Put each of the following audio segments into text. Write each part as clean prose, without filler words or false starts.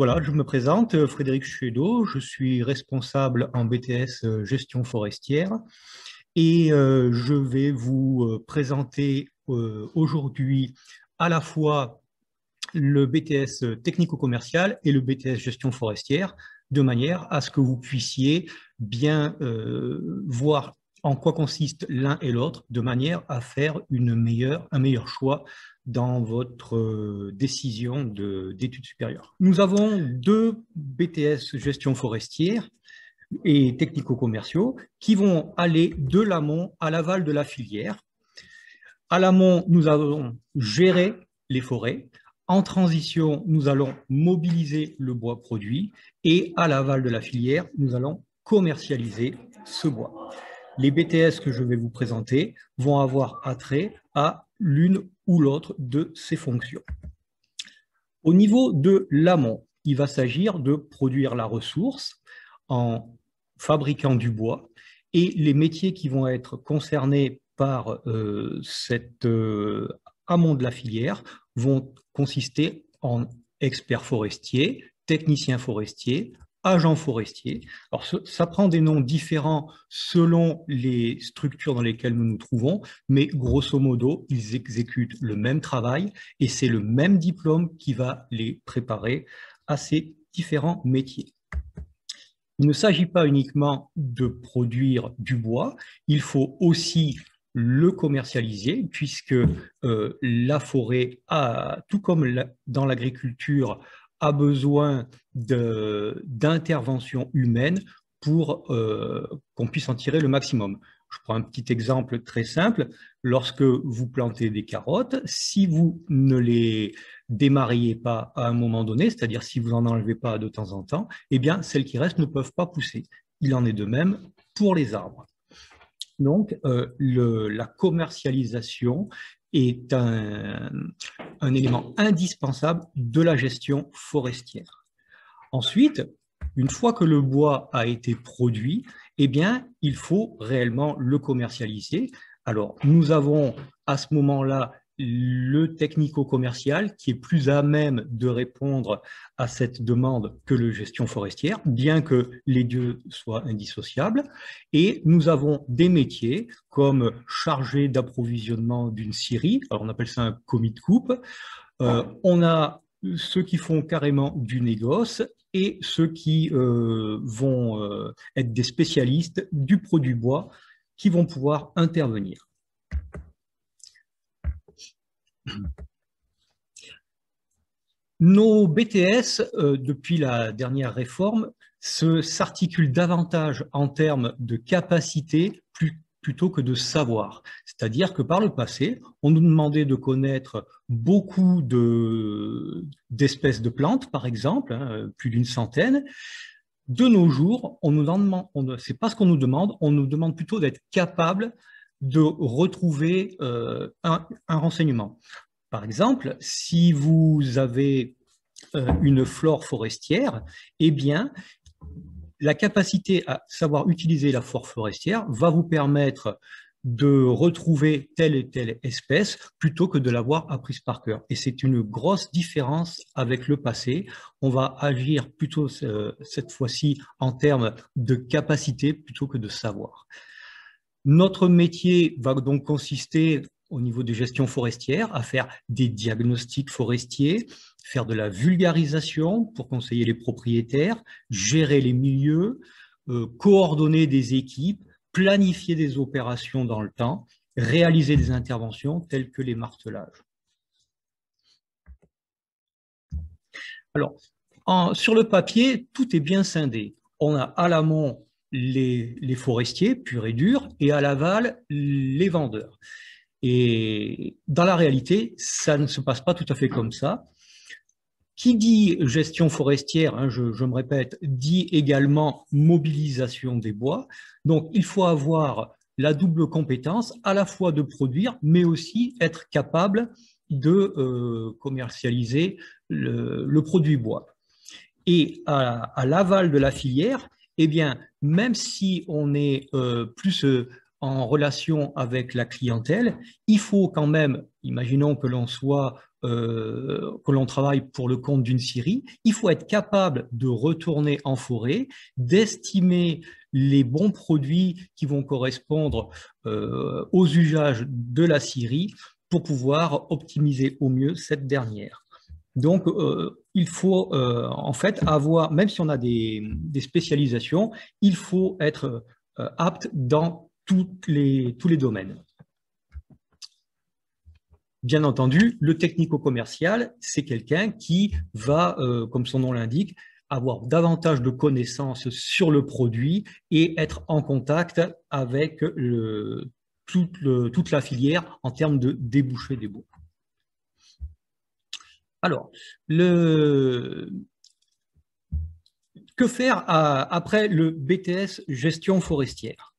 Voilà, je me présente, Frédéric Chuedo, je suis responsable en BTS Gestion forestière et je vais vous présenter aujourd'hui à la fois le BTS technico-commercial et le BTS Gestion forestière, de manière à ce que vous puissiez bien voir en quoi consiste l'un et l'autre, de manière à faire un meilleur choix dans votre décision d'études supérieures. Nous avons deux BTS Gestion forestière et technico-commerciaux qui vont aller de l'amont à l'aval de la filière. À l'amont, nous allons gérer les forêts. En transition, nous allons mobiliser le bois produit. Et à l'aval de la filière, nous allons commercialiser ce bois. Les BTS que je vais vous présenter vont avoir attrait à l'une ou l'autre de ces fonctions. Au niveau de l'amont, il va s'agir de produire la ressource en fabriquant du bois et les métiers qui vont être concernés par cet amont de la filière vont consister en experts forestiers, techniciens forestiers, agents forestiers. Alors, ça prend des noms différents selon les structures dans lesquelles nous nous trouvons, mais grosso modo, ils exécutent le même travail et c'est le même diplôme qui va les préparer à ces différents métiers. Il ne s'agit pas uniquement de produire du bois, il faut aussi le commercialiser puisque la forêt, tout comme dans l'agriculture, a besoin d'intervention humaine pour qu'on puisse en tirer le maximum. Je prends un petit exemple très simple. Lorsque vous plantez des carottes, si vous ne les démariez pas à un moment donné, c'est-à-dire si vous n'en enlevez pas de temps en temps, eh bien, celles qui restent ne peuvent pas pousser. Il en est de même pour les arbres. Donc, la commercialisation est un élément indispensable de la gestion forestière. Ensuite, une fois que le bois a été produit, eh bien, il faut réellement le commercialiser. Alors, nous avons à ce moment-là le technico-commercial qui est plus à même de répondre à cette demande que le gestion forestière, bien que les deux soient indissociables. Et nous avons des métiers comme chargé d'approvisionnement d'une scierie, alors on appelle ça un commis de coupe. On a ceux qui font carrément du négoce et ceux qui vont être des spécialistes du produit bois qui vont pouvoir intervenir. Nos BTS, depuis la dernière réforme, s'articulent davantage en termes de capacité plutôt que de savoir. C'est-à-dire que par le passé, on nous demandait de connaître beaucoup d'espèces de plantes, par exemple, hein, plus d'une centaine. De nos jours, c'est pas ce qu'on nous demande plutôt d'être capable de retrouver un renseignement. Par exemple, si vous avez une flore forestière, eh bien, la capacité à savoir utiliser la flore forestière va vous permettre de retrouver telle et telle espèce plutôt que de l'avoir apprise par cœur. Et c'est une grosse différence avec le passé. On va agir plutôt cette fois-ci en termes de capacité plutôt que de savoir. Notre métier va donc consister au niveau des gestions forestières à faire des diagnostics forestiers, faire de la vulgarisation pour conseiller les propriétaires, gérer les milieux, coordonner des équipes, planifier des opérations dans le temps, réaliser des interventions telles que les martelages. Alors, sur le papier, tout est bien scindé. On a à l'amont les forestiers purs et durs et à l'aval les vendeurs. Et dans la réalité, ça ne se passe pas tout à fait comme ça. Qui dit gestion forestière, hein, je me répète, dit également mobilisation des bois. Donc, il faut avoir la double compétence à la fois de produire, mais aussi être capable de commercialiser le produit bois. Et à l'aval de la filière, eh bien, même si on est plus en relation avec la clientèle, il faut quand même, imaginons que l'on soit que l'on travaille pour le compte d'une scierie, il faut être capable de retourner en forêt, d'estimer les bons produits qui vont correspondre aux usages de la scierie pour pouvoir optimiser au mieux cette dernière. Donc, il faut en fait avoir, même si on a des spécialisations, il faut être apte dans tous les domaines. Bien entendu, le technico-commercial, c'est quelqu'un qui va, comme son nom l'indique, avoir davantage de connaissances sur le produit et être en contact avec toute la filière en termes de débouchés des baux. Alors, que faire après le BTS gestion forestière?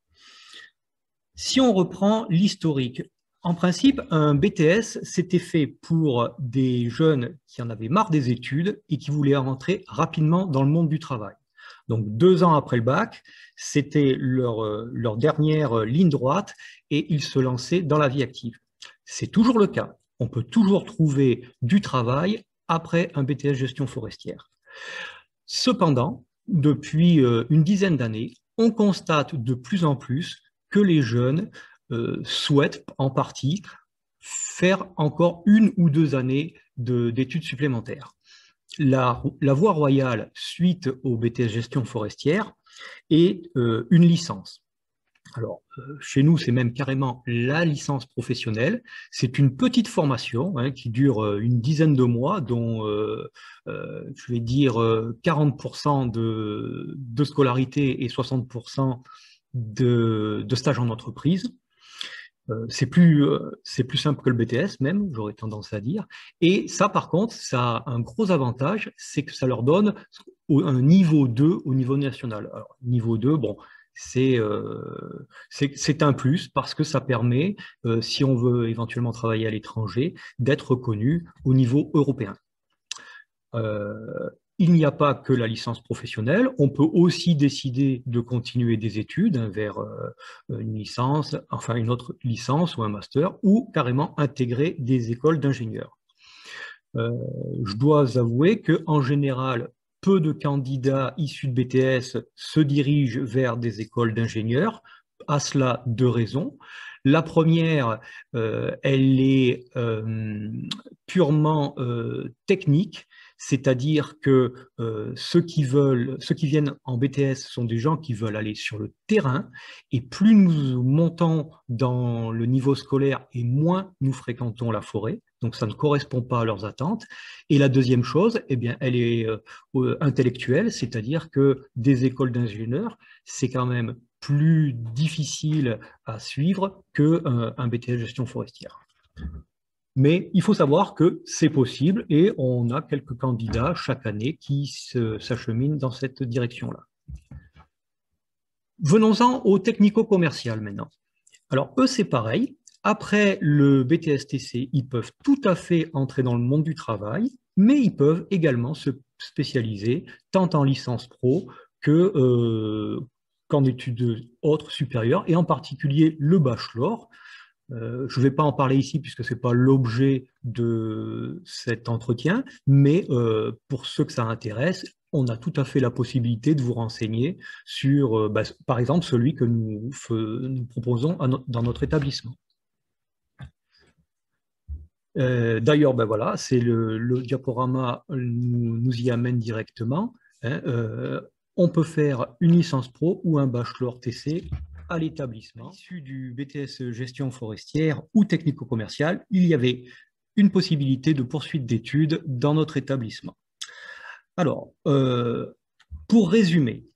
Si on reprend l'historique, en principe, un BTS, c'était fait pour des jeunes qui en avaient marre des études et qui voulaient rentrer rapidement dans le monde du travail. Donc, 2 ans après le bac, c'était leur dernière ligne droite et ils se lançaient dans la vie active. C'est toujours le cas. On peut toujours trouver du travail après un BTS gestion forestière. Cependant, depuis une dizaine d'années, on constate de plus en plus que les jeunes souhaitent en partie faire encore 1 ou 2 années d'études supplémentaires. La voie royale suite au BTS gestion forestière est une licence. Alors, chez nous, c'est même carrément la licence professionnelle. C'est une petite formation qui dure une dizaine de mois, dont, je vais dire, 40% de scolarité et 60% de stage en entreprise. C'est plus simple que le BTS même, j'aurais tendance à dire. Et ça, par contre, ça a un gros avantage, c'est que ça leur donne un niveau 2 au niveau national. Alors, niveau 2, bon, c'est un plus parce que ça permet, si on veut éventuellement travailler à l'étranger, d'être reconnu au niveau européen. Il n'y a pas que la licence professionnelle, on peut aussi décider de continuer des études vers une licence, enfin une autre licence ou un master, ou carrément intégrer des écoles d'ingénieurs. Je dois avouer qu'en général, peu de candidats issus de BTS se dirigent vers des écoles d'ingénieurs. À cela, 2 raisons. La première, elle est purement technique, c'est-à-dire que ceux qui viennent en BTS sont des gens qui veulent aller sur le terrain, et plus nous montons dans le niveau scolaire et moins nous fréquentons la forêt. Donc, ça ne correspond pas à leurs attentes. Et la deuxième chose, eh bien, elle est intellectuelle, c'est-à-dire que des écoles d'ingénieurs, c'est quand même plus difficile à suivre qu'un BTS gestion forestière. Mais il faut savoir que c'est possible et on a quelques candidats chaque année qui s'acheminent dans cette direction-là. Venons-en au technico-commercial maintenant. Alors, eux, c'est pareil. Après le BTS-TC, ils peuvent tout à fait entrer dans le monde du travail, mais ils peuvent également se spécialiser tant en licence pro qu'en études autres supérieures, et en particulier le bachelor. Je ne vais pas en parler ici puisque ce n'est pas l'objet de cet entretien, mais pour ceux que ça intéresse, on a tout à fait la possibilité de vous renseigner sur, par exemple, celui que nous proposons dans notre établissement. D'ailleurs, ben voilà, c'est le diaporama nous y amène directement. On peut faire une licence pro ou un bachelor TC à l'établissement. Issu du BTS gestion forestière ou technico-commercial, il y avait une possibilité de poursuite d'études dans notre établissement. Alors, pour résumer,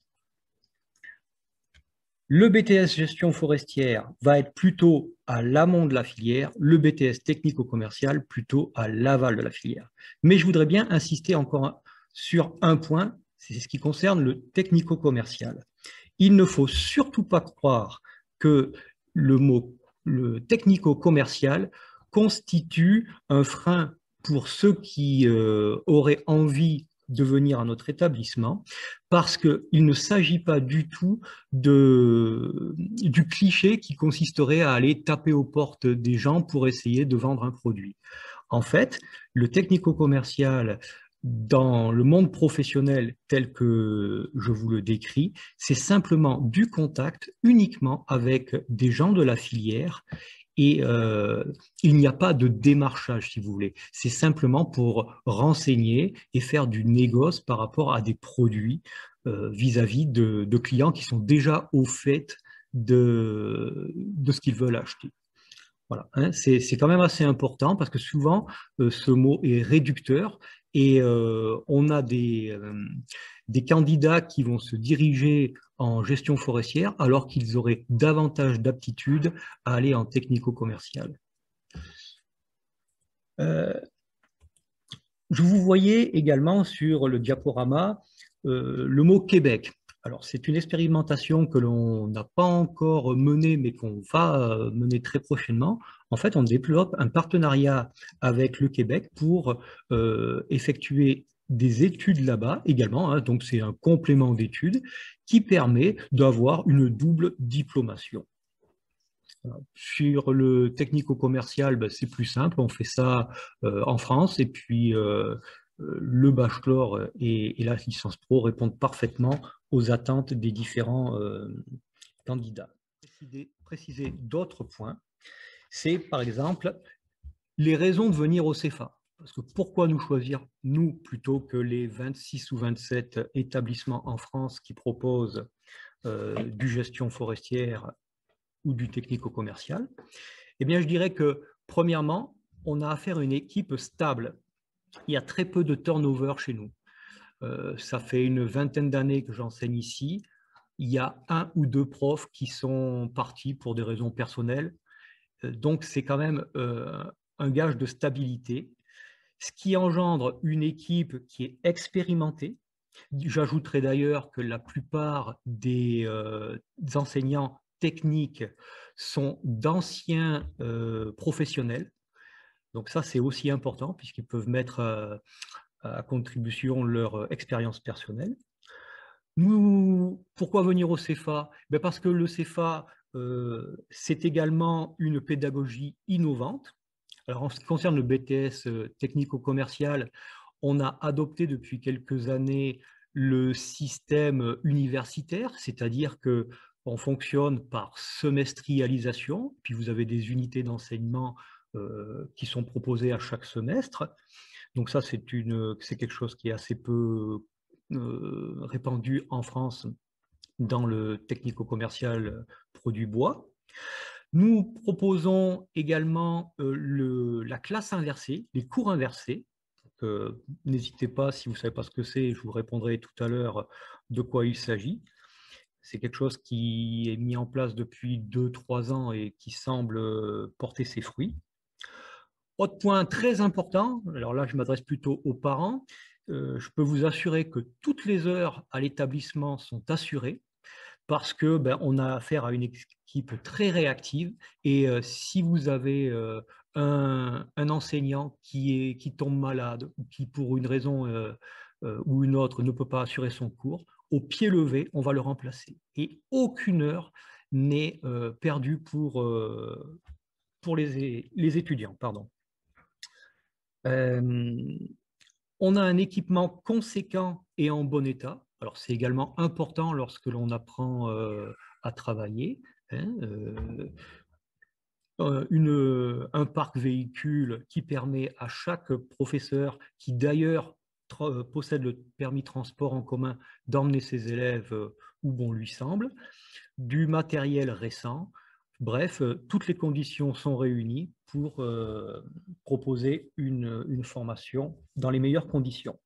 le BTS gestion forestière va être plutôt à l'amont de la filière, le BTS technico-commercial plutôt à l'aval de la filière. Mais je voudrais bien insister encore sur un point, c'est ce qui concerne le technico-commercial. Il ne faut surtout pas croire que le technico-commercial constitue un frein pour ceux qui auraient envie de venir à notre établissement, parce qu'il ne s'agit pas du tout du cliché qui consisterait à aller taper aux portes des gens pour essayer de vendre un produit. En fait, le technico-commercial dans le monde professionnel tel que je vous le décris, c'est simplement du contact uniquement avec des gens de la filière et il n'y a pas de démarchage, si vous voulez. C'est simplement pour renseigner et faire du négoce par rapport à des produits vis-à-vis de clients qui sont déjà au fait de ce qu'ils veulent acheter. Voilà, hein, c'est quand même assez important parce que souvent, ce mot est réducteur et on a des candidats qui vont se diriger en gestion forestière alors qu'ils auraient davantage d'aptitude à aller en technico-commercial. Euh, je vous voyais également sur le diaporama le mot Québec. Alors, c'est une expérimentation que l'on n'a pas encore menée, mais qu'on va mener très prochainement. En fait, on développe un partenariat avec le Québec pour effectuer des études là-bas également, hein. Donc, c'est un complément d'études qui permet d'avoir une double diplomation. Sur le technico-commercial, ben, c'est plus simple, on fait ça en France et puis le bachelor et la licence pro répondent parfaitement aux attentes des différents candidats. Préciser d'autres points, c'est par exemple les raisons de venir au CEFA. Parce que pourquoi nous choisir, nous, plutôt que les 26 ou 27 établissements en France qui proposent du gestion forestière ou du technico-commercial? Eh bien, je dirais que, premièrement, on a affaire à une équipe stable. Il y a très peu de turnover chez nous. Ça fait une vingtaine d'années que j'enseigne ici. Il y a un ou deux profs qui sont partis pour des raisons personnelles. Donc, c'est quand même un gage de stabilité, ce qui engendre une équipe qui est expérimentée. J'ajouterai d'ailleurs que la plupart des enseignants techniques sont d'anciens professionnels. Donc ça, c'est aussi important puisqu'ils peuvent mettre à contribution leur expérience personnelle. Pourquoi venir au CEFA? Ben parce que le CEFA, c'est également une pédagogie innovante. Alors, en ce qui concerne le BTS technico-commercial, on a adopté depuis quelques années le système universitaire, c'est-à-dire que on fonctionne par semestrialisation, puis vous avez des unités d'enseignement qui sont proposées à chaque semestre. Donc ça, c'est quelque chose qui est assez peu répandu en France dans le technico-commercial produit bois. Nous proposons également la classe inversée, les cours inversés. N'hésitez pas, si vous ne savez pas ce que c'est, je vous répondrai tout à l'heure de quoi il s'agit. C'est quelque chose qui est mis en place depuis 2-3 ans et qui semble porter ses fruits. Autre point très important, alors là je m'adresse plutôt aux parents, je peux vous assurer que toutes les heures à l'établissement sont assurées parce que on a affaire à une équipe très réactive et si vous avez un enseignant qui tombe malade ou qui pour une raison ou une autre ne peut pas assurer son cours, au pied levé, on va le remplacer. Et aucune heure n'est perdue pour les étudiants. Pardon. Euh, on a un équipement conséquent et en bon état. Alors, c'est également important lorsque l'on apprend à travailler, hein, un parc véhicule qui permet à chaque professeur, qui d'ailleurs possède le permis de transport en commun, d'emmener ses élèves où bon lui semble, du matériel récent. Bref, toutes les conditions sont réunies pour proposer une formation dans les meilleures conditions.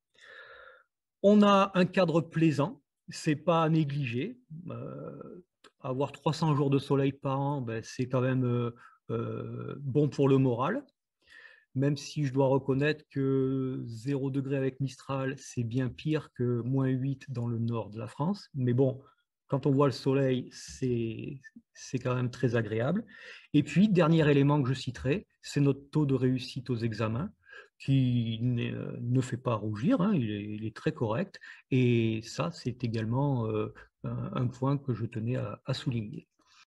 On a un cadre plaisant, c'est pas à négliger. Avoir 300 jours de soleil par an, c'est quand même bon pour le moral, même si je dois reconnaître que 0 degré avec Mistral, c'est bien pire que -8 dans le nord de la France. Mais bon, quand on voit le soleil, c'est quand même très agréable. Et puis, dernier élément que je citerai, c'est notre taux de réussite aux examens qui ne fait pas rougir, hein, il est très correct. Et ça, c'est également un point que je tenais à souligner.